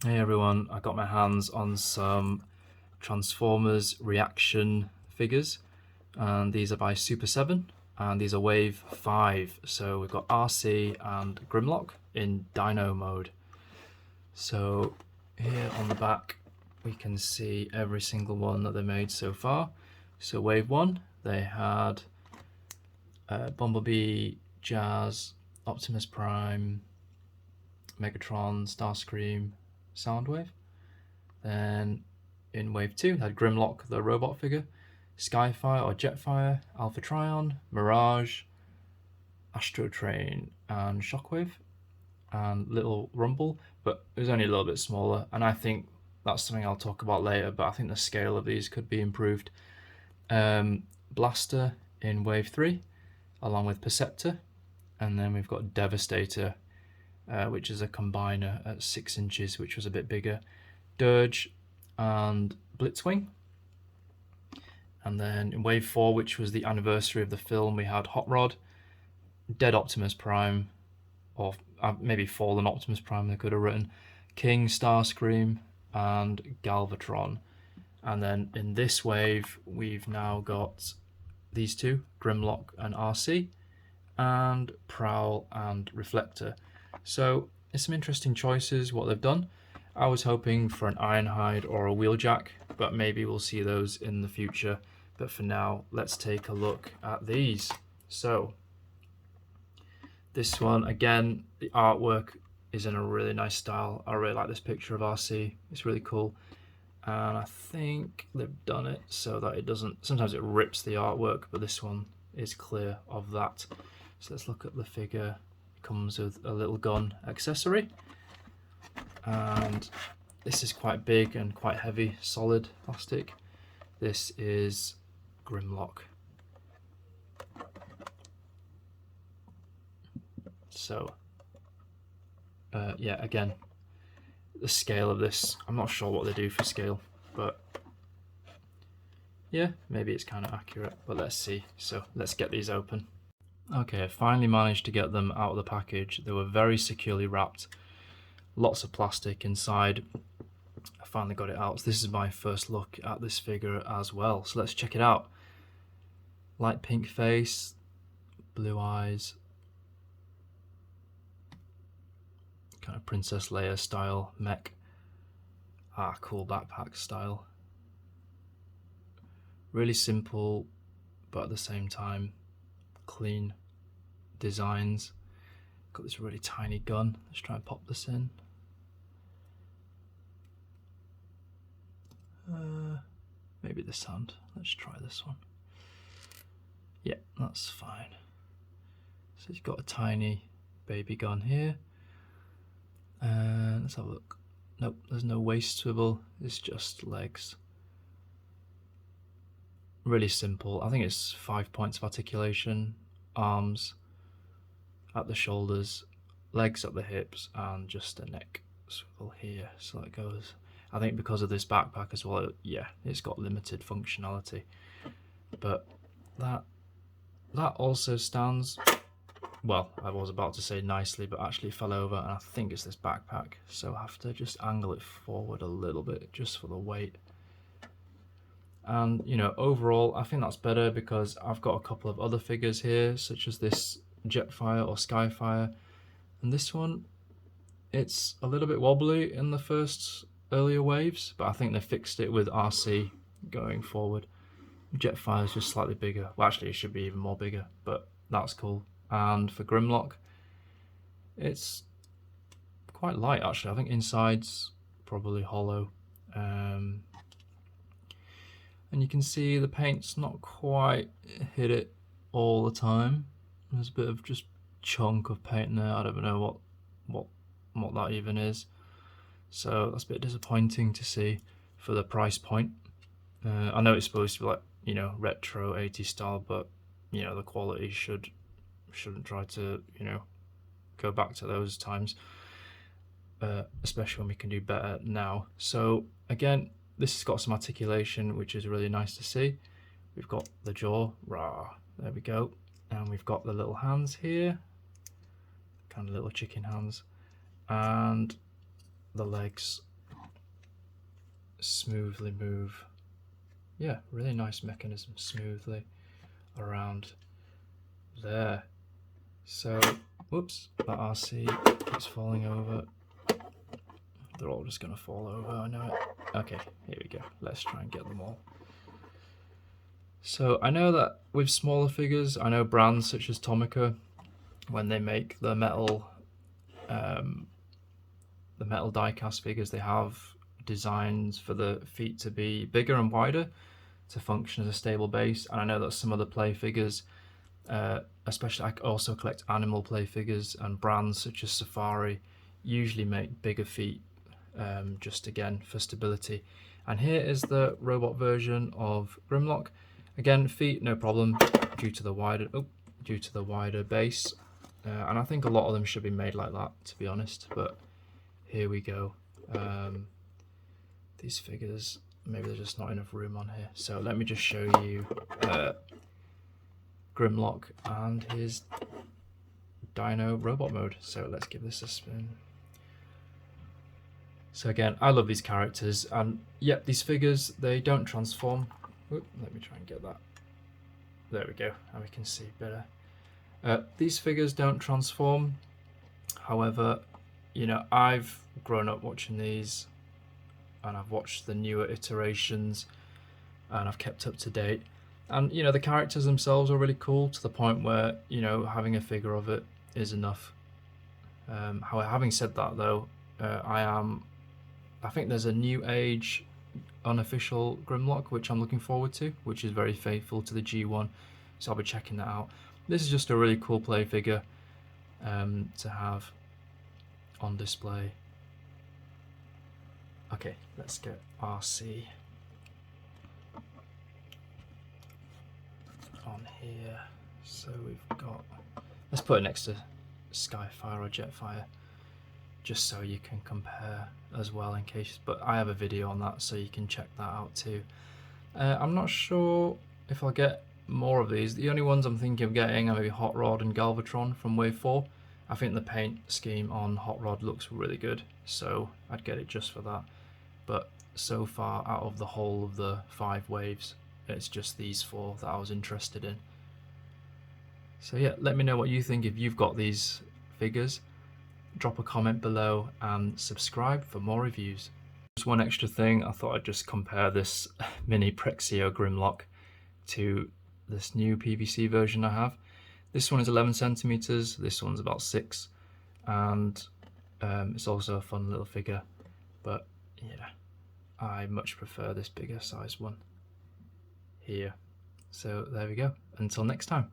Hey everyone, I got my hands on some Transformers ReAction figures, and these are by Super7, and these are wave 5. So we've got Arcee and Grimlock in Dino mode. So here on the back we can see every single one that they made so far. So wave 1, they had Bumblebee, Jazz, Optimus Prime, Megatron, Starscream, Soundwave. Then in wave 2 had Grimlock, the robot figure, Skyfire or Jetfire, Alpha Trion, Mirage, Astro Train and Shockwave, and Little Rumble, but it was only a little bit smaller, and I think that's something I'll talk about later, but I think the scale of these could be improved. Blaster in wave 3, along with Perceptor, and then we've got Devastator, which is a combiner at 6 inches, which was a bit bigger, Dirge and Blitzwing. And then in wave 4, which was the anniversary of the film, we had Hot Rod, Dead Optimus Prime, or maybe Fallen Optimus Prime they could have written, King Starscream and Galvatron. And then in this wave we've now got these two, Grimlock and Arcee, and Prowl and Reflector. So it's some interesting choices what they've done. I was hoping for an Ironhide or a Wheeljack, but maybe we'll see those in the future. But for now, let's take a look at these. So this one, again, the artwork is in a really nice style. I really like this picture of Arcee. It's really cool. And I think they've done it so that it doesn't, sometimes it rips the artwork, but this one is clear of that. So let's look at the figure. It comes with a little gun accessory. And this is quite big and quite heavy, solid plastic. This is Grimlock. So yeah, again, the scale of this, I'm not sure what they do for scale, but yeah, maybe it's kind of accurate, but let's see. So let's get these open. Okay, I finally managed to get them out of the package. They were very securely wrapped, lots of plastic inside. I finally got it out. So this is my first look at this figure as well. So let's check it out. Light pink face, blue eyes, kind of Princess Leia style mech. Cool backpack style. Really simple, but at the same time clean designs. Got this really tiny gun. Let's try and pop this in. Maybe this hand. Let's try this one. Yeah, that's fine. So you've got a tiny baby gun here. Let's have a look. Nope, there's no waist swivel. It's just legs. Really simple. I think it's 5 points of articulation, arms at the shoulders, legs at the hips, and just a neck swivel here. So that goes. I think because of this backpack as well, yeah, it's got limited functionality. But that also stands, well, I was about to say nicely, but actually fell over, and I think it's this backpack. So I have to just angle it forward a little bit just for the weight. And, you know, overall, I think that's better because I've got a couple of other figures here, such as this Jetfire or Skyfire. And this one, it's a little bit wobbly in the first earlier waves, but I think they fixed it with Arcee going forward. Jetfire is just slightly bigger. Well, actually, it should be even more bigger, but that's cool. And for Grimlock, it's quite light, actually. I think inside's probably hollow. And you can see the paint's not quite hit it all the time. There's a bit of just chunk of paint in there. I don't know what that even is. So that's a bit disappointing to see for the price point. I know it's supposed to be like, you know, retro 80s style, but you know, the quality shouldn't try to, you know, go back to those times, especially when we can do better now. So again, this has got some articulation, which is really nice to see. We've got the jaw, rah, there we go, and we've got the little hands here, kind of little chicken hands, and the legs smoothly move. Yeah, really nice mechanism, smoothly around there. So, whoops, that RC is falling over. They're all just gonna fall over, I know it. Okay, here we go. Let's try and get them all. So I know that with smaller figures, I know brands such as Tomica, when they make the metal die-cast figures, they have designs for the feet to be bigger and wider to function as a stable base. And I know that some of the play figures, especially I also collect animal play figures, and brands such as Safari usually make bigger feet, just again for stability. And here is the robot version of Grimlock. Again, feet no problem due to the wider base, and I think a lot of them should be made like that, to be honest. But here we go. These figures, maybe there's just not enough room on here. So let me just show you Grimlock and his Dino robot mode. So let's give this a spin. So again, I love these characters, and yep, these figures, they don't transform. Oop, let me try and get that. There we go, and we can see better. These figures don't transform. However, you know, I've grown up watching these, and I've watched the newer iterations, and I've kept up to date. And you know, the characters themselves are really cool, to the point where, you know, having a figure of it is enough. However, having said that though, I think there's a new age unofficial Grimlock which I'm looking forward to, which is very faithful to the G1, so I'll be checking that out. This is just a really cool play figure to have on display. Okay, let's get RC on here. So we've got, let's put it next to Skyfire or Jetfire, just so you can compare as well, in case, but I have a video on that, so you can check that out too. I'm not sure if I'll get more of these. The only ones I'm thinking of getting are maybe Hot Rod and Galvatron from Wave 4. I think the paint scheme on Hot Rod looks really good, so I'd get it just for that. But so far, out of the whole of the 5 waves, it's just these 4 that I was interested in. So yeah, let me know what you think if you've got these figures. Drop a comment below and subscribe for more reviews. Just one extra thing, I thought I'd just compare this mini Prexio Grimlock to this new PVC version I have. This one is 11 centimeters, this one's about 6, and it's also a fun little figure, but yeah, I much prefer this bigger size one here. So there we go, until next time.